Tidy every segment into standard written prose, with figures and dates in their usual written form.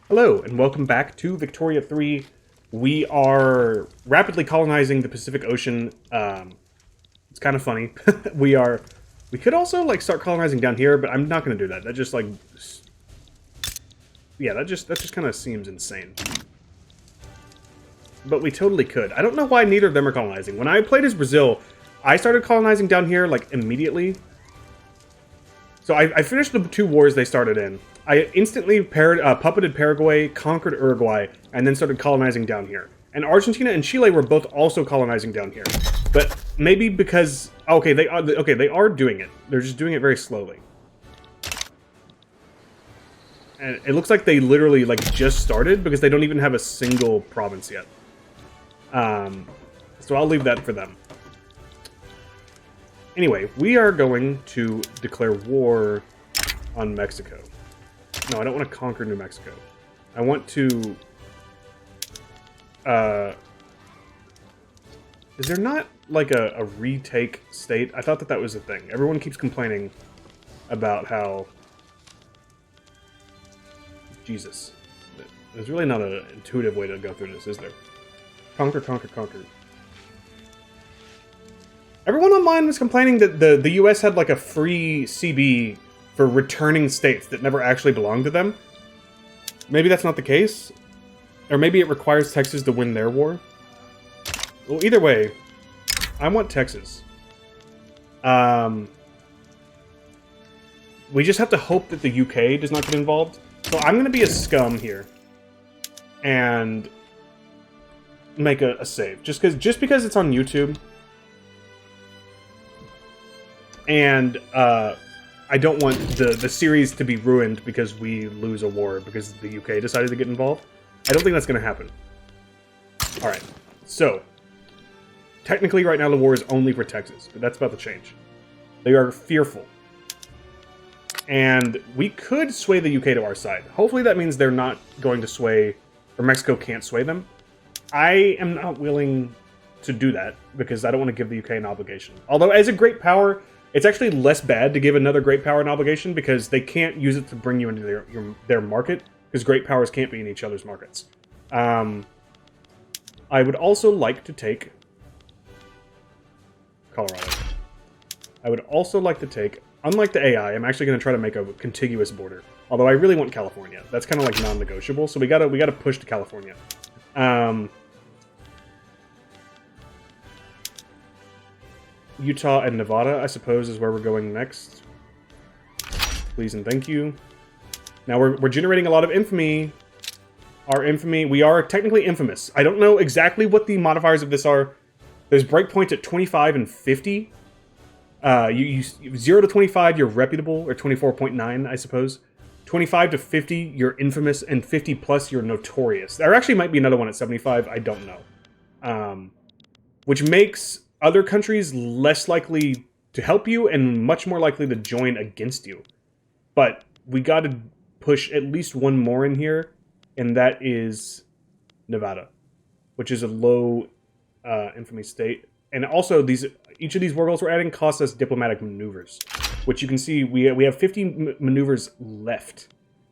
Hello, and welcome back to Victoria 3. We are rapidly colonizing the Pacific Ocean. It's kind of funny. We could also, like, start colonizing down here, but I'm not going to do that. That just, like... Yeah, that just kind of seems insane. But we totally could. I don't know why neither of them are colonizing. When I played as Brazil, I started colonizing down here, like, immediately. So I finished the two wars they started in. I instantly puppeted Paraguay, conquered Uruguay, and then started colonizing down here. And Argentina and Chile were both also colonizing down here. But maybe because... Okay, they are doing it. They're just doing it very slowly. And it looks like they literally, like, just started because they don't even have a single province yet. So I'll leave that for them. Anyway, we are going to declare war on Mexico. No, I don't want to conquer New Mexico. I want to... Is there not, like, a retake state? I thought that was a thing. Everyone keeps complaining about how... Jesus. There's really not an intuitive way to go through this, is there? Conquer, conquer, conquer. Everyone online was complaining that the US had, like, a free CB for returning states that never actually belonged to them. Maybe that's not the case. Or maybe it requires Texas to win their war. Well, either way, I want Texas. We just have to hope that the UK does not get involved. So I'm going to be a scum here. And make a save. Just because it's on YouTube. And, I don't want the series to be ruined because we lose a war because the UK decided to get involved. I don't think that's going to happen. Alright, so. Technically, right now, the war is only for Texas, but that's about to change. They are fearful. And we could sway the UK to our side. Hopefully that means they're not going to sway, or Mexico can't sway them. I am not willing to do that because I don't want to give the UK an obligation. Although, as a great power... It's actually less bad to give another great power an obligation because they can't use it to bring you into their market because great powers can't be in each other's markets. I would also like to take Colorado. I would also like to take, unlike the AI, I'm actually going to try to make a contiguous border. Although I really want California. That's kind of like non-negotiable, so we gotta push to California. Utah and Nevada, I suppose, is where we're going next. Please and thank you. Now, we're generating a lot of infamy. Our infamy... We are technically infamous. I don't know exactly what the modifiers of this are. There's breakpoints at 25 and 50. 0 to 25, you're reputable, or 24.9, I suppose. 25 to 50, you're infamous, and 50 plus, you're notorious. There actually might be another one at 75, I don't know. Which makes... other countries less likely to help you and much more likely to join against you. But we got to push at least one more in here, and that is Nevada, which is a low infamy state. And also, each of these war goals we're adding costs us diplomatic maneuvers, which you can see we have 50 maneuvers left.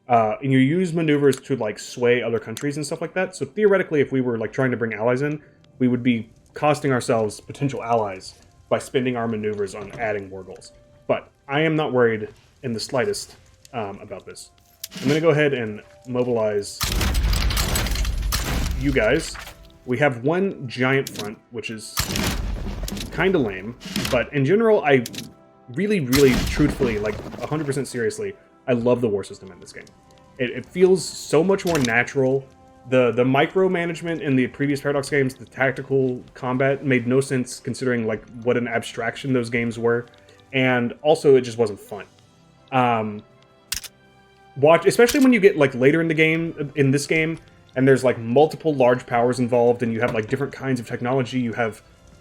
And you use maneuvers to, like, sway other countries and stuff like that. So theoretically, if we were, like, trying to bring allies in, we would be costing ourselves potential allies by spending our maneuvers on adding war goals. But I am not worried in the slightest about this. I'm going to go ahead and mobilize you guys. We have one giant front, which is kind of lame. But in general, I really, really, truthfully, like 100% seriously, I love the war system in this game. It feels so much more natural. The micromanagement in the previous Paradox games, the tactical combat, made no sense considering, like, what an abstraction those games were. And also, it just wasn't fun. Especially when you get, like, later in the game, in this game, and there's, like, multiple large powers involved, and you have, like, different kinds of technology.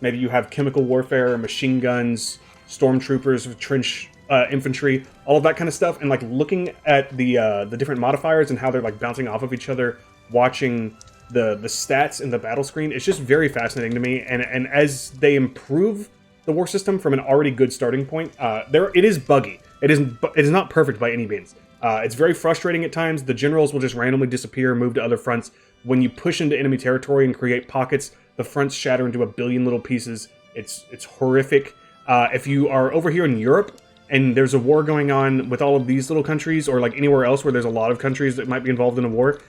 Maybe you have chemical warfare, machine guns, stormtroopers, trench infantry, all of that kind of stuff. And, like, looking at the different modifiers and how they're, like, bouncing off of each other, watching the stats in the battle screen, it's just very fascinating to me. And as they improve the war system from an already good starting point, it is buggy. It is not perfect by any means. It's very frustrating at times. The generals will just randomly disappear and move to other fronts. When you push into enemy territory and create pockets, the fronts shatter into a billion little pieces. It's horrific. If you are over here in Europe and there's a war going on with all of these little countries, or like anywhere else where there's a lot of countries that might be involved in a war,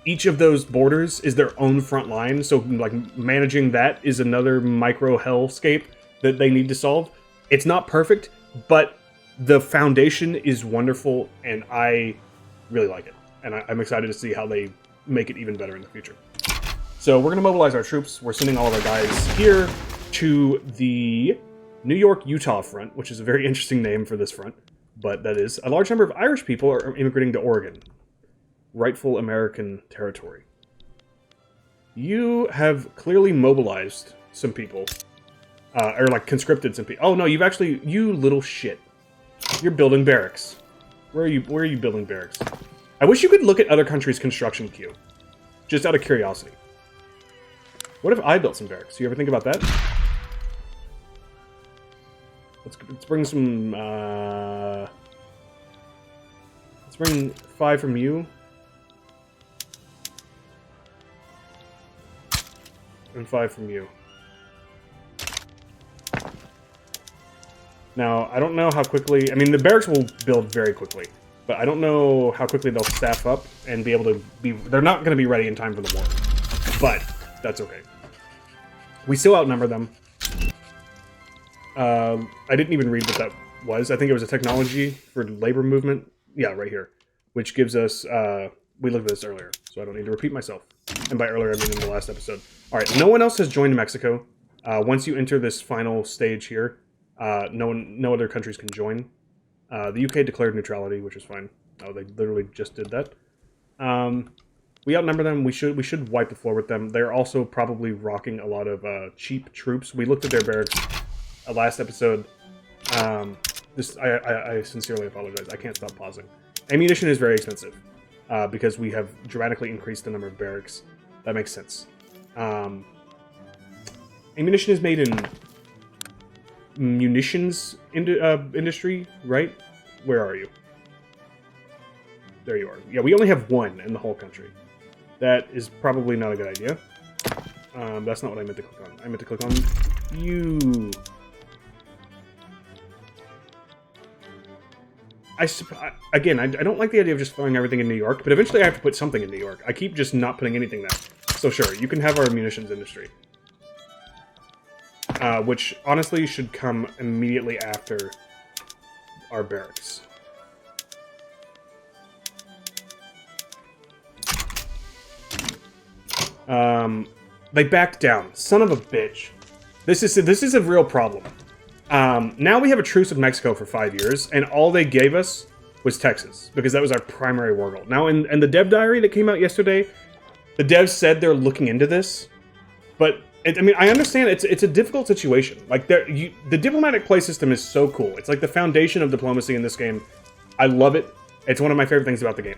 each of those borders is their own front line. So like managing that is another micro hellscape that they need to solve. It's not perfect, but the foundation is wonderful, and I really like it. And I'm excited to see how they make it even better in the future. So we're going to mobilize our troops. We're sending all of our guys here to the New York-Utah front, which is a very interesting name for this front. But that is, a large number of Irish people are immigrating to Oregon, rightful American territory. You have clearly mobilized some people, or like conscripted some people. Oh no, you've actually, you little shit. You're building barracks. Where are you building barracks? I wish you could look at other countries' construction queue. Just out of curiosity. What if I built some barracks? Do you ever think about that? Let's bring some, let's bring 5 from you. And 5 from you. Now, I don't know how quickly... I mean, the barracks will build very quickly. But I don't know how quickly they'll staff up and be able to be... They're not going to be ready in time for the war. But that's okay. We still outnumber them. I didn't even read what that was. I think it was a technology for labor movement. Yeah, right here. Which gives us... we looked at this earlier, so I don't need to repeat myself. And by earlier, I mean in the last episode. Alright, no one else has joined Mexico. Once you enter this final stage here, no other countries can join. The UK declared neutrality, which is fine. Oh, they literally just did that. We outnumber them. We should wipe the floor with them. They're also probably rocking a lot of cheap troops. We looked at their barracks last episode. I sincerely apologize. I can't stop pausing. Ammunition is very expensive because we have dramatically increased the number of barracks. That makes sense. Ammunition is made in munitions industry, right? Where are you? There you are. Yeah, we only have 1 in the whole country. That is probably not a good idea. That's not what I meant to click on. I meant to click on you. Again, I don't like the idea of just throwing everything in New York, but eventually I have to put something in New York. I keep just not putting anything there. So sure, you can have our munitions industry. Which honestly should come immediately after our barracks. They backed down. Son of a bitch. This is a real problem. Now we have a truce with Mexico for 5 years, and all they gave us was Texas, because that was our primary war goal. Now, in the dev diary that came out yesterday, the devs said they're looking into this, but I mean, I understand it's a difficult situation. Like, the diplomatic play system is so cool. It's like the foundation of diplomacy in this game. I love it. It's one of my favorite things about the game.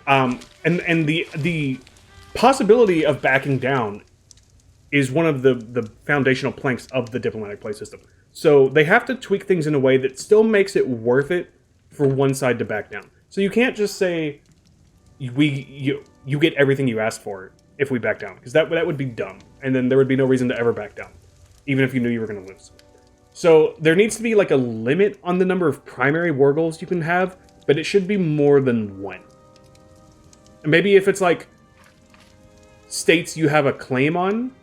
And the possibility of backing down is one of the foundational planks of the diplomatic play system. So they have to tweak things in a way that still makes it worth it for one side to back down. So you can't just say you get everything you asked for if we back down, because that would be dumb, and then there would be no reason to ever back down, even if you knew you were going to lose. So there needs to be like a limit on the number of primary war goals you can have, but it should be more than 1. And maybe if it's like states you have a claim on,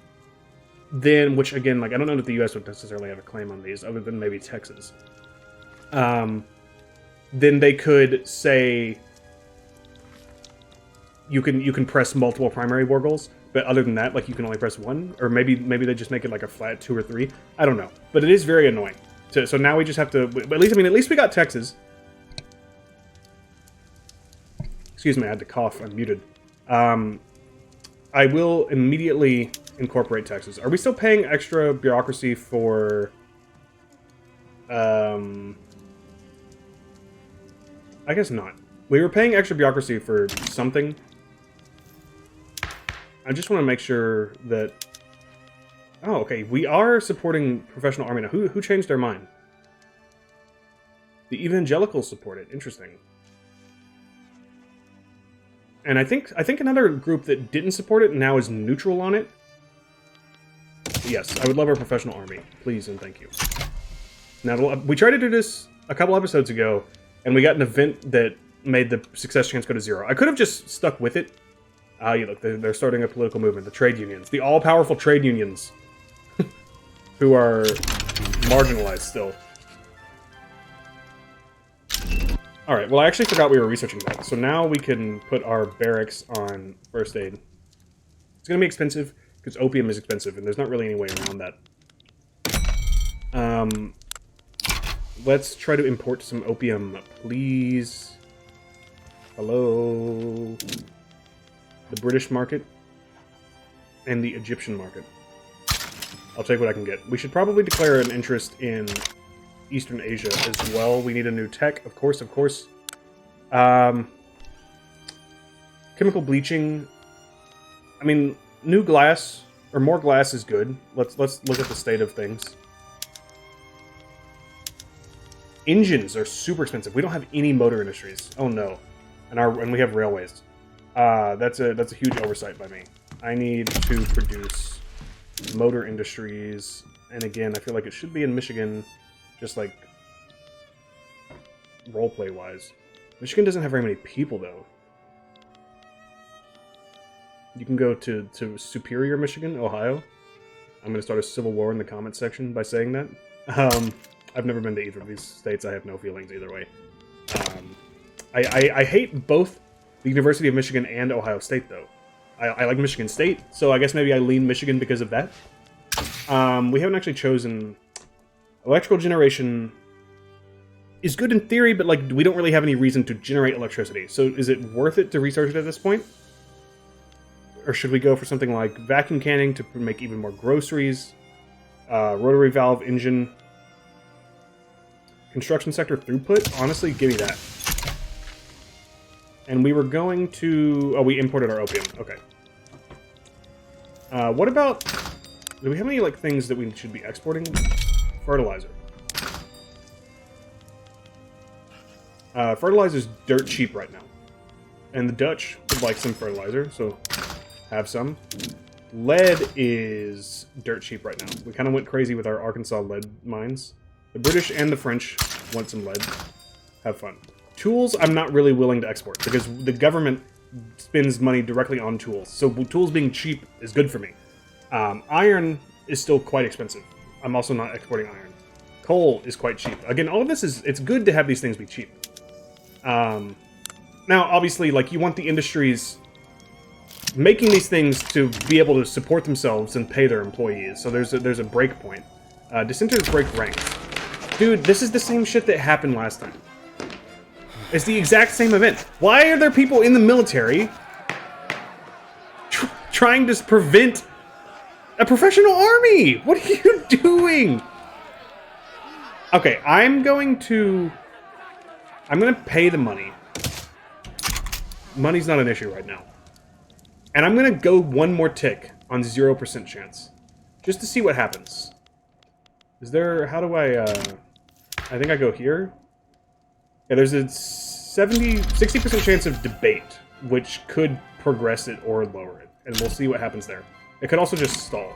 then, which again, like, I don't know that the US would necessarily have a claim on these, other than maybe Texas. Then they could say you can press multiple primary war goals, but other than that, like, you can only press 1, or maybe they just make it like a flat 2 or 3. I don't know, but it is very annoying. So now we just have to. But at least we got Texas. Excuse me, I had to cough. I'm muted. I will immediately incorporate Texas. Are we still paying extra bureaucracy for... I guess not. We were paying extra bureaucracy for something. I just want to make sure that... Oh, okay. We are supporting professional army now. Who changed their mind? The evangelicals support it. Interesting. And I think another group that didn't support it now is neutral on it. Yes, I would love our professional army. Please and thank you. Now, we tried to do this a couple episodes ago, and we got an event that made the success chance go to 0. I could have just stuck with it. You look, they're starting a political movement. The trade unions. The all-powerful trade unions. Who are marginalized still. Alright, well I actually forgot we were researching that. So now we can put our barracks on first aid. It's going to be expensive, because opium is expensive, and there's not really any way around that. Let's try to import some opium, please. Hello? The British market and the Egyptian market. I'll take what I can get. We should probably declare an interest in Eastern Asia as well. We need a new tech, of course, of course. Chemical bleaching. I mean, new glass, or more glass is good. Let's look at the state of things. Engines are super expensive. We don't have any motor industries. Oh no. And we have railways. That's a huge oversight by me. I need to produce motor industries, and again, I feel like it should be in Michigan, just like roleplay wise. Michigan doesn't have very many people though. You can go to Superior, Michigan, Ohio. I'm gonna start a civil war in the comments section by saying that. I've never been to either of these states. I have no feelings either way. I hate both the University of Michigan and Ohio State though. I like Michigan State, so I guess maybe I lean Michigan because of that. We haven't actually chosen... Electrical generation is good in theory, but like we don't really have any reason to generate electricity. So is it worth it to research it at this point? Or should we go for something like vacuum canning to make even more groceries? Rotary valve engine. Construction sector throughput? Honestly, give me that. And we were going to... Oh, we imported our opium. Okay. What about... Do we have any, like, things that we should be exporting? Fertilizer. Fertilizer's dirt cheap right now. And the Dutch would like some fertilizer, so have some. Lead is dirt cheap right now. We kind of went crazy with our Arkansas lead mines. The British and the French want some lead. Have fun. Tools, I'm not really willing to export, because the government spends money directly on tools. So tools being cheap is good for me. Iron is still quite expensive. I'm also not exporting iron. Coal is quite cheap. Again, all of this is... It's good to have these things be cheap. Now, obviously, like, you want the industries making these things to be able to support themselves and pay their employees. So there's a break point. Dissenters break ranks. Dude, this is the same shit that happened last time. It's the exact same event. Why are there people in the military trying to prevent a professional army? What are you doing? Okay, I'm gonna pay the money. Money's not an issue right now. And I'm gonna go one more tick on 0% chance. Just to see what happens. Is there... How do I think I go here? Yeah, there's a 60% chance of debate, which could progress it or lower it. And we'll see what happens there. It could also just stall.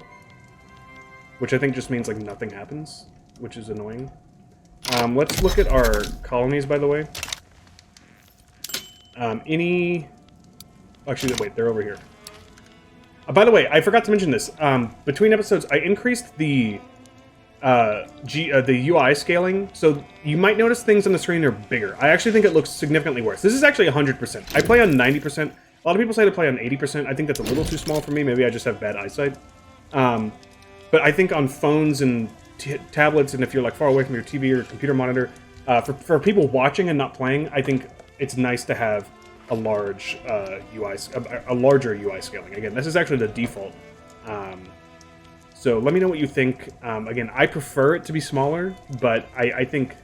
Which I think just means, like, nothing happens, which is annoying. Let's look at our colonies, by the way. Actually, wait, they're over here. By the way, I forgot to mention this. Between episodes, I increased the UI scaling, so you might notice things on the screen are bigger. I actually think it looks significantly worse. This is actually 100%. I play on 90%. A lot of people say to play on 80%. I think that's a little too small for me. Maybe I just have bad eyesight. But I think on phones and tablets, and if you're like far away from your TV or computer monitor, for people watching and not playing, I think it's nice to have a large a larger UI scaling. Again, this is actually the default. So let me know what you think. Again, I prefer it to be smaller, but I think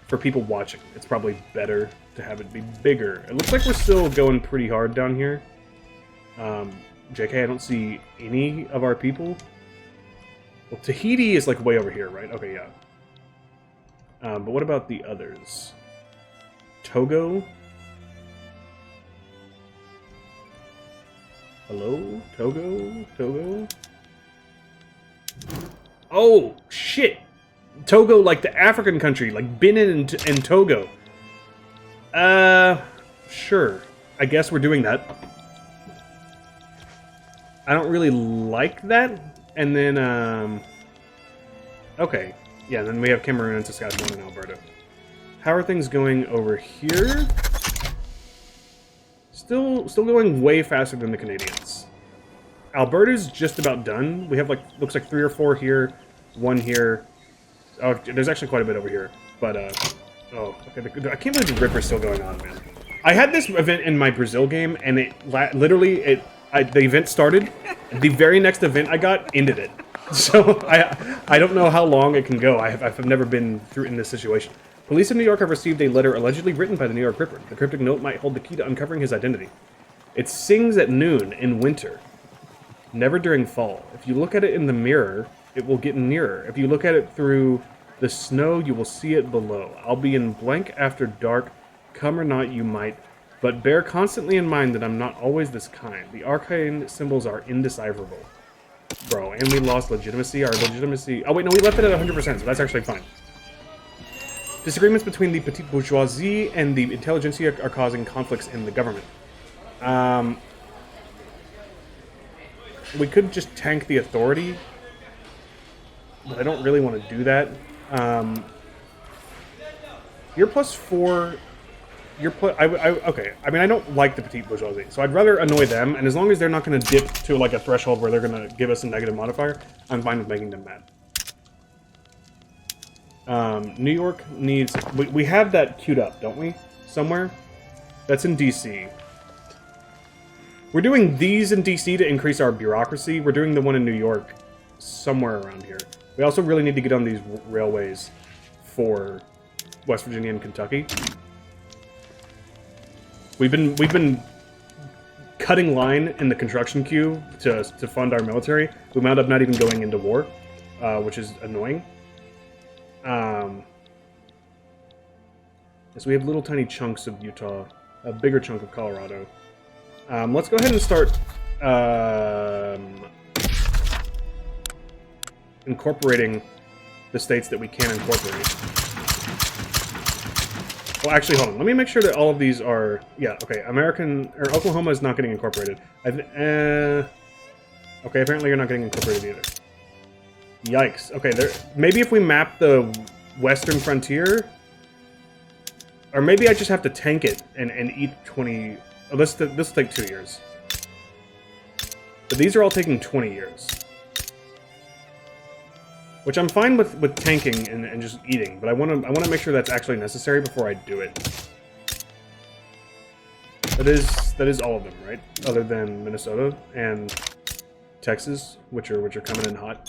for people watching, it's probably better to have it be bigger. It looks like we're still going pretty hard down here. JK, I don't see any of our people. Well, Tahiti is like way over here, right? Okay, yeah. But what about the others? Togo? Hello? Togo? Togo? Oh, shit! Togo, like the African country, like Benin and Togo. Sure. I guess we're doing that. I don't really like that. And then, okay. Yeah, then we have Cameroon and Saskatchewan and Alberta. How are things going over here? Still going way faster than the Canadians. Alberta's just about done. We have, like, looks like 3 or 4 here, 1 here. Oh, there's actually quite a bit over here. But, oh, okay. I can't believe the Ripper's still going on, man. I had this event in my Brazil game, and it literally, the event started. The very next event I got ended it. So, I don't know how long it can go. I've never been through in this situation. Police in New York have received a letter allegedly written by the New York Ripper. The cryptic note might hold the key to uncovering his identity. It sings at noon in winter, never during fall. If you look at it in the mirror, it will get nearer. If you look at it through the snow, you will see it below. I'll be in blank after dark, come or not you might, but bear constantly in mind that I'm not always this kind. The arcane symbols are indecipherable. Bro, and we lost legitimacy. Our legitimacy... Oh, wait, no, we left it at 100%, so that's actually fine. Disagreements between the petite bourgeoisie and the intelligentsia are causing conflicts in the government. We could just tank the authority, but I don't really want to do that. You're +4. You're okay. I mean, I don't like the petite bourgeoisie, so I'd rather annoy them. And as long as they're not going to dip to like a threshold where they're going to give us a negative modifier, I'm fine with making them mad. New York needs... We have that queued up, don't we? Somewhere? That's in DC. We're doing these in DC to increase our bureaucracy. We're doing the one in New York somewhere around here. We also really need to get on these railways for West Virginia and Kentucky. We've been cutting line in the construction queue to fund our military. We wound up not even going into war, which is annoying. So we have little tiny chunks of Utah, a bigger chunk of Colorado. Let's go ahead and start incorporating the states that we can incorporate. Well, actually, hold on. Let me make sure that all of these are... Yeah, okay. Oklahoma is not getting incorporated. Okay, apparently you're not getting incorporated either. Yikes. Okay, maybe if we map the western frontier... Or maybe I just have to tank it and eat 20... Oh, this will take 2 years. But these are all taking 20 years. Which I'm fine with tanking and just eating, but I want to make sure that's actually necessary before I do it. That is all of them, right? Other than Minnesota and Texas, which are coming in hot.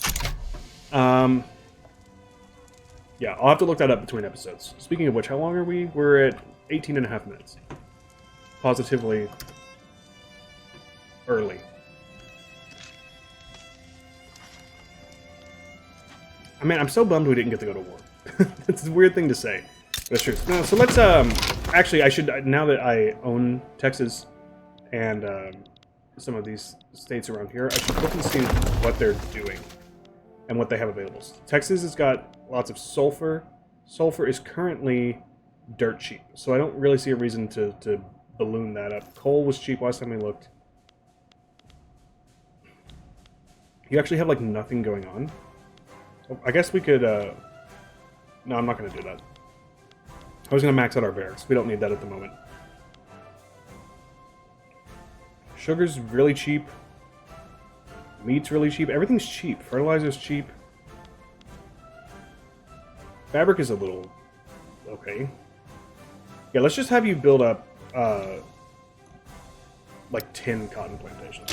Yeah, I'll have to look that up between episodes. Speaking of which, how long are we? We're at 18.5 minutes. Positively early. I mean, I'm so bummed we didn't get to go to war. It's a weird thing to say. But it's true. No, so let's, actually, I should, now that I own Texas and some of these states around here, I should look and see what they're doing and what they have available. Texas has got lots of sulfur. Sulfur is currently dirt cheap, so I don't really see a reason to balloon that up. Coal was cheap last time we looked. You actually have, like, nothing going on. I guess we could, no, I'm not going to do that. I was going to max out our barracks. We don't need that at the moment. Sugar's really cheap. Meat's really cheap. Everything's cheap. Fertilizer's cheap. Fabric is a little... okay. Yeah, let's just have you build up, like 10 cotton plantations.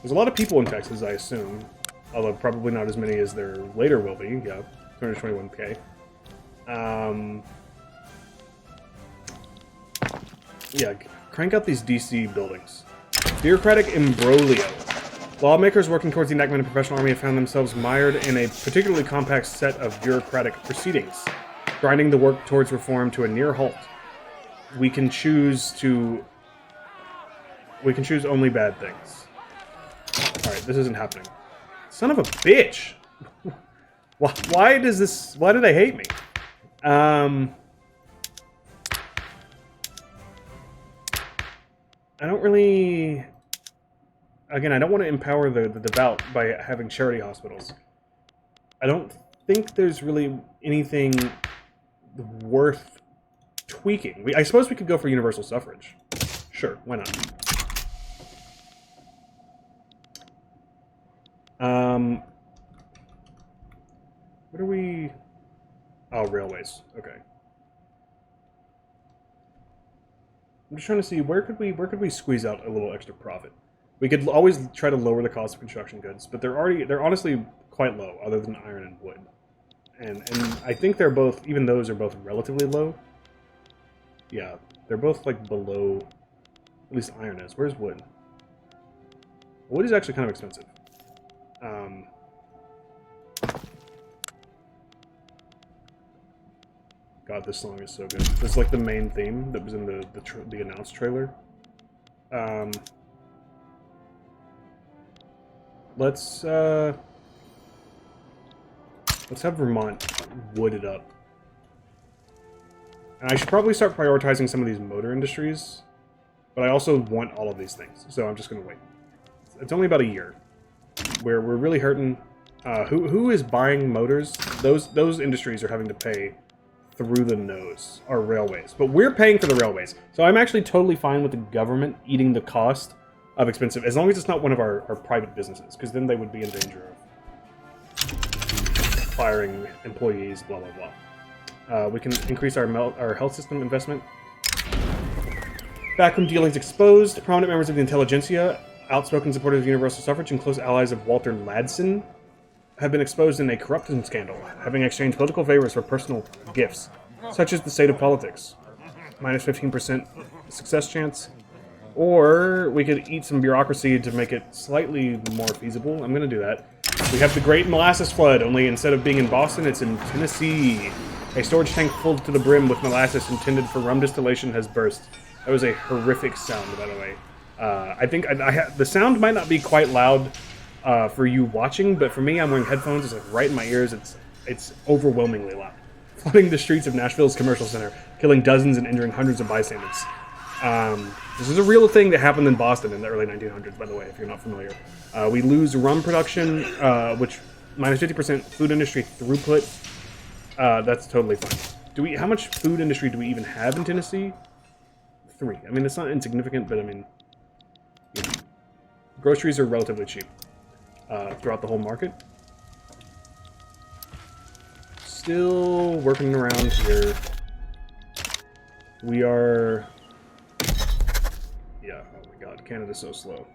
There's a lot of people in Texas, I assume. Although probably not as many as there later will be. Yeah, 221k. Yeah, crank out these DC buildings. Bureaucratic imbroglio. Lawmakers working towards the enactment of a professional army have found themselves mired in a particularly compact set of bureaucratic proceedings, grinding the work towards reform to a near halt. We can choose to We can choose only bad things. Alright, this isn't happening. Son of a bitch! Why do they hate me? I don't really... Again, I don't want to empower the devout by having charity hospitals. I don't think there's really anything worth tweaking. I suppose we could go for universal suffrage. Sure, why not? What are we... Oh, railways. Okay. I'm just trying to see where could we squeeze out a little extra profit. We could always try to lower the cost of construction goods, but they're honestly quite low, other than iron and wood. And I think they're both, even those are both relatively low. Yeah, they're both like below, at least iron is. Where's wood? Wood is actually kind of expensive. God, this song is so good. This is like the main theme that was in the announced trailer. Let's have Vermont wooded up. And I should probably start prioritizing some of these motor industries, but I also want all of these things, so I'm just gonna wait. It's only about a year where we're really hurting. Who is buying motors? Those industries are having to pay through the nose, our railways. But we're paying for the railways. So I'm actually totally fine with the government eating the cost of expensive, as long as it's not one of our private businesses, because then they would be in danger of firing employees, blah, blah, blah. We can increase our health system investment. Backroom dealings exposed. Prominent members of the intelligentsia, outspoken supporters of universal suffrage, and close allies of Walter Ladson have been exposed in a corruption scandal, having exchanged political favors for personal gifts, such as the state of politics. Minus 15% success chance. Or we could eat some bureaucracy to make it slightly more feasible. I'm going to do that. We have the Great Molasses Flood, only instead of being in Boston, it's in Tennessee. A storage tank filled to the brim with molasses intended for rum distillation has burst. That was a horrific sound, by the way. I think the sound might not be quite loud for you watching, but for me, I'm wearing headphones. It's like right in my ears. It's overwhelmingly loud. Flooding the streets of Nashville's commercial center, killing dozens and injuring hundreds of bystanders. This is a real thing that happened in Boston in the early 1900s, by the way, if you're not familiar. We lose rum production, which minus 50% food industry throughput. That's totally fine. How much food industry do we even have in Tennessee? 3. I mean, it's not insignificant, but I mean, you know, groceries are relatively cheap throughout the whole market. Still working around here. We are... Yeah, oh my god, Canada's so slow.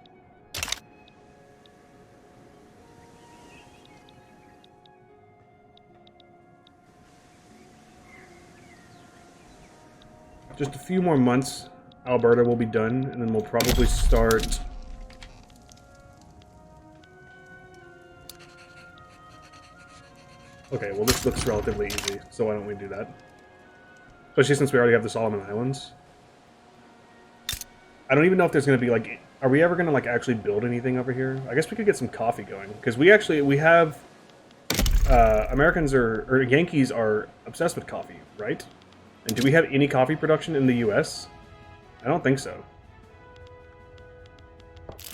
Just a few more months, Alberta will be done, and then we'll probably start... Okay, well this looks relatively easy, so why don't we do that? Especially since we already have the Solomon Islands. I don't even know if there's going to be, like... Are we ever going to, like, actually build anything over here? I guess we could get some coffee going, because we have... Americans or Yankees are obsessed with coffee, right? And do we have any coffee production in the U.S.? I don't think so.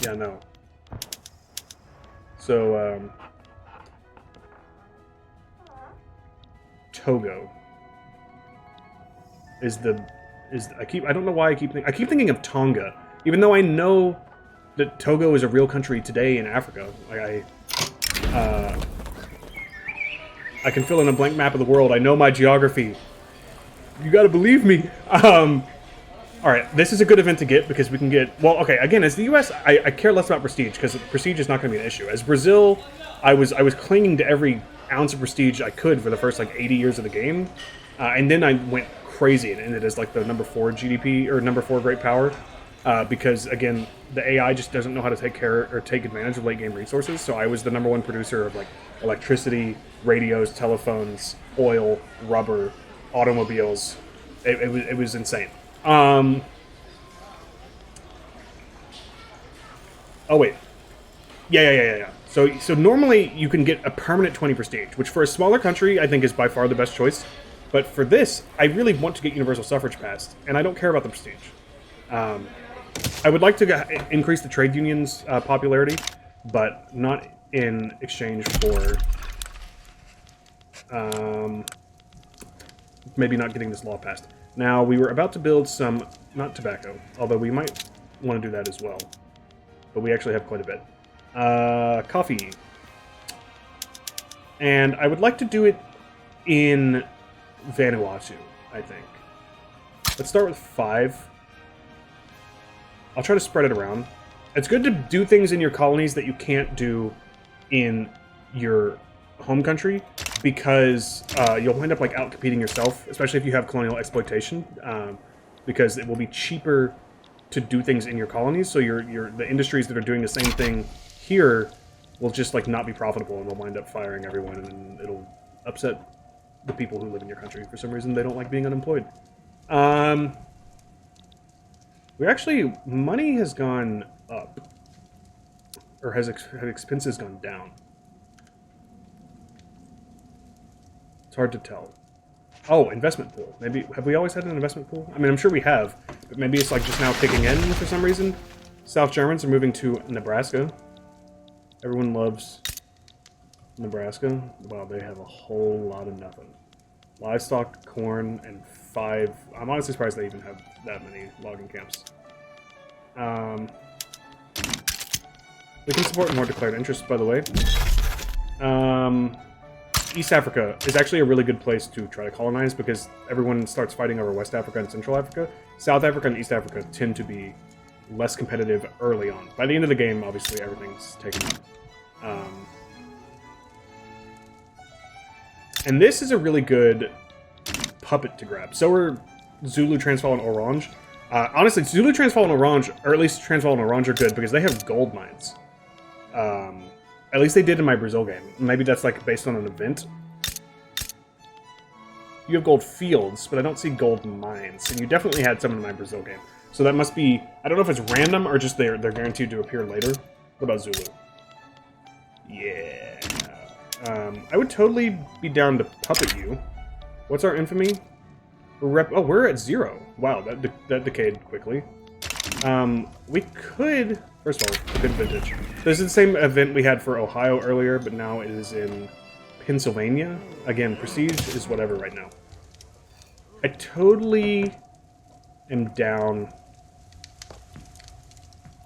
Yeah, no. So, Togo is I don't know why I keep thinking of Tonga, even though I know that Togo is a real country today in Africa. Like I can fill in a blank map of the world. I know my geography. You gotta believe me. Alright, this is a good event to get because we can get... Well, okay, again, as the US, I care less about prestige because prestige is not going to be an issue. As Brazil, I was clinging to every ounce of prestige I could for the first, like, 80 years of the game. And then I went crazy and ended as, like, the number 4 GDP, or number 4 great power. Because, again, the AI just doesn't know how to take care or take advantage of late-game resources. So I was the number 1 producer of, like, electricity, radios, telephones, oil, rubber, automobiles. It was insane. Oh, wait. Yeah. So normally you can get a permanent 20 prestige, which for a smaller country I think is by far the best choice. But for this, I really want to get universal suffrage passed, and I don't care about the prestige. I would like to increase the trade union's popularity, but not in exchange for maybe not getting this law passed. Now, we were about to build some, not tobacco, although we might want to do that as well. But we actually have quite a bit. Coffee. And I would like to do it in Vanuatu, I think. Let's start with 5. I'll try to spread it around. It's good to do things in your colonies that you can't do in your home country, because you'll wind up like out-competing yourself, especially if you have colonial exploitation, because it will be cheaper to do things in your colonies, so the industries that are doing the same thing here will just like not be profitable, and they'll wind up firing everyone, and it'll upset the people who live in your country. For some reason, they don't like being unemployed. Money has gone up, or have expenses gone down? It's hard to tell. Oh, investment pool. Maybe, have we always had an investment pool? I mean, I'm sure we have, but maybe it's like just now kicking in for some reason. South Germans are moving to Nebraska. Everyone loves Nebraska. Wow, they have a whole lot of nothing. Livestock, corn, and 5... I'm honestly surprised they even have that many logging camps. We can support more declared interests, by the way. East Africa is actually a really good place to try to colonize, because everyone starts fighting over West Africa and Central Africa. South Africa and East Africa tend to be less competitive early on. By the end of the game, obviously, everything's taken up. And this is a really good puppet to grab. So are Zulu, Transvaal, and Orange. Honestly, Zulu, Transvaal, and Orange, or at least Transvaal and Orange, are good because they have gold mines. At least they did in my Brazil game. Maybe that's like based on an event. You have gold fields, but I don't see gold mines. And you definitely had some in my Brazil game. So that must be... I don't know if it's random or just they're guaranteed to appear later. What about Zulu? Yeah. I would totally be down to puppet you. What's our infamy? We're at 0. Wow, that decayed quickly. We could... First of all, good vintage. This is the same event we had for Ohio earlier, but now it is in Pennsylvania. Again, prestige is whatever right now. I totally am down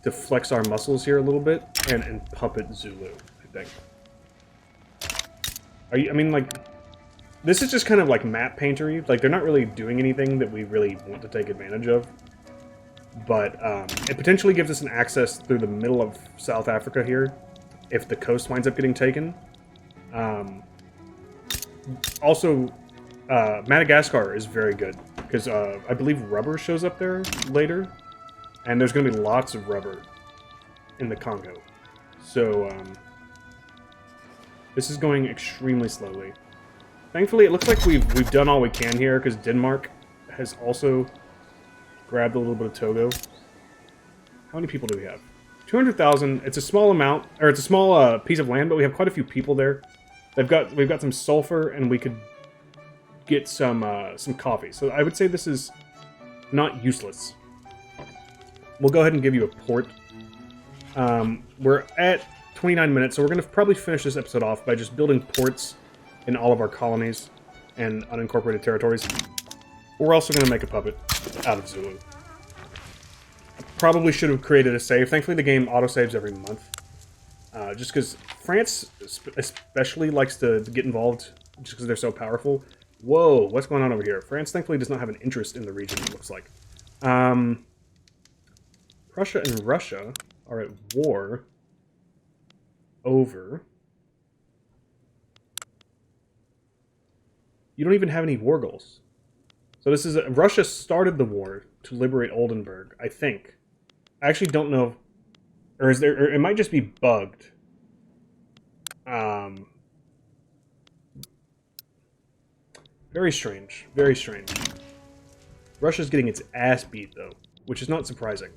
to flex our muscles here a little bit and puppet Zulu, I think. I mean, like, this is just kind of like map paintery. Like, they're not really doing anything that we really want to take advantage of. But it potentially gives us an access through the middle of South Africa here, if the coast winds up getting taken. Also, Madagascar is very good, because I believe rubber shows up there later, and there's going to be lots of rubber in the Congo. So, this is going extremely slowly. Thankfully, it looks like we've done all we can here, because Denmark has also... grabbed a little bit of Togo. How many people do we have? 200,000. It's a small amount, or it's a small piece of land, but we have quite a few people there. We've got some sulfur, and we could get some coffee. So I would say this is not useless. We'll go ahead and give you a port. We're at 29 minutes, so we're going to probably finish this episode off by just building ports in all of our colonies and unincorporated territories. We're also going to make a puppet out of Zulu. I probably should have created a save. Thankfully, the game autosaves every month. Just because France especially likes to get involved, just because they're so powerful. Whoa, what's going on over here? France, thankfully, does not have an interest in the region, it looks like. Prussia and Russia are at war over... You don't even have any war goals. So this is... Russia started the war to liberate Oldenburg, I think. I actually don't know... Or is there... Or it might just be bugged. Very strange. Very strange. Russia's getting its ass beat, though, which is not surprising.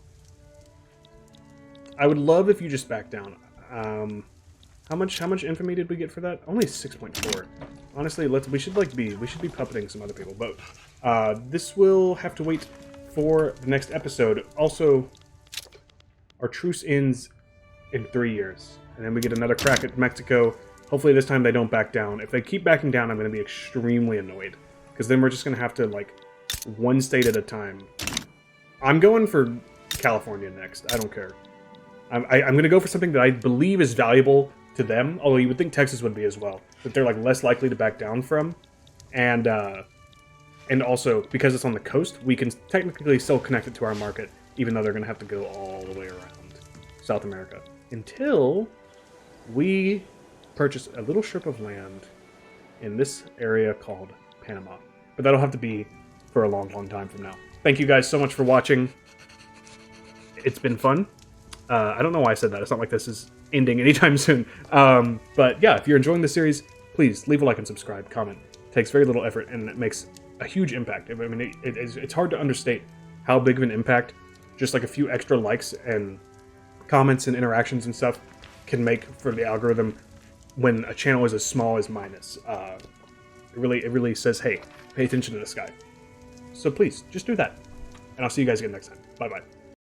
I would love if you just back down. How much infamy did we get for that? Only 6.4. Honestly, we should be puppeting some other people, but this will have to wait for the next episode. Also, our truce ends in 3 years, and then we get another crack at Mexico. Hopefully this time they don't back down. If they keep backing down, I'm going to be extremely annoyed, because then we're just going to have to, like, one state at a time. I'm going for California next. I don't care. I'm going to go for something that I believe is valuable to them, although you would think Texas would be as well, that they're, like, less likely to back down from. And also, because it's on the coast, we can technically still connect it to our market, even though they're going to have to go all the way around South America. Until we purchase a little strip of land in this area called Panama. But that'll have to be for a long, long time from now. Thank you guys so much for watching. It's been fun. I don't know why I said that. It's not like this is ending anytime soon. But yeah, if you're enjoying the series, please leave a like and subscribe, comment. It takes very little effort, and it makes a huge impact. I mean, it's hard to understate how big of an impact just like a few extra likes and comments and interactions and stuff can make for the algorithm when a channel is as small as mine is. It really says, hey, pay attention to this guy. So please, just do that. And I'll see you guys again next time. Bye-bye.